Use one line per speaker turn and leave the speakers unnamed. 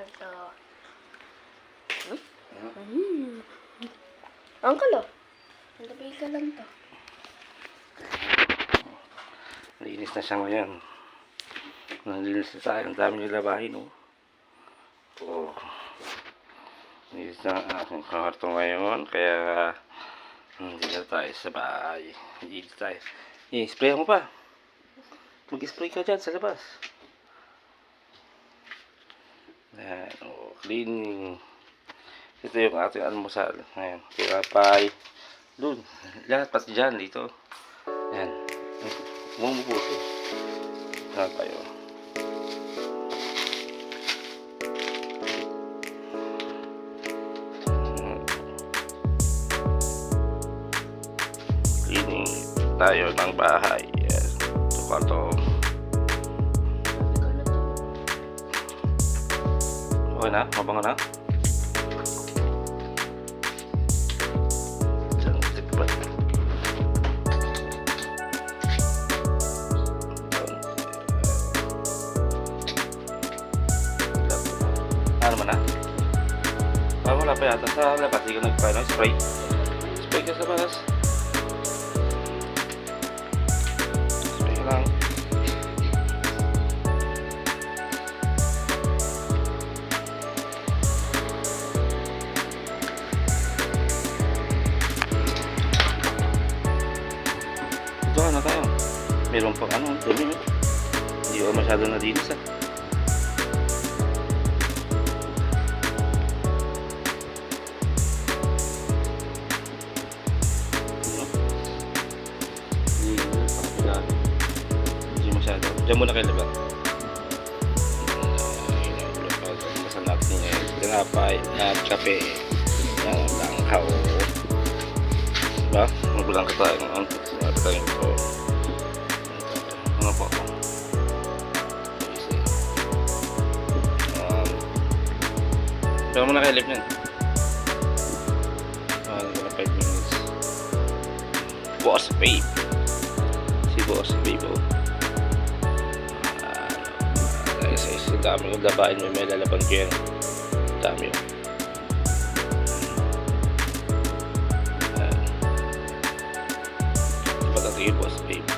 lang to. Uncle, oh. Nagabay ka lang to.
Linis na siya ngayon. Nalinis na tayo. Ang dami yung labahin, oh. Oh. Linis na ang aking kwarto ngayon. Kaya, hindi na tayo sa bahay. Hindi tayo. I-spray mo pa. Mag-spray ka dyan sa labas. Yan, oh. Cleaning. Ito yung ating almusal. Ngayon, tinapay. Doon. Lahat pati dyan, dito. Yan. Bumubuti. Tinapay, oh. Cleaning tayo ng bahay. Yes. Ito kwarto. Okay na? Mabango na? Ano naman na? Wala pa yata sa labas. Hindi ka nag-spray. Spray ka sa labas. Spray ka lang. Ito na tayo. Meron pang dumi. Hindi ko masyado nadinis ah. Hindi masyado. Diyan muna kayo diba? Masal natin niya. Tinapay at kape. Yan lang kao. Diba? Magulang ka tayo. Ang tayo ito. Ano po? Diyan muna kayo live niyan. 5 minutes. Boss babe. Si Boss babe oh. Sa dami yung labahin may lalaban ko yan. Dami yun. Diba natin yung Boss babe?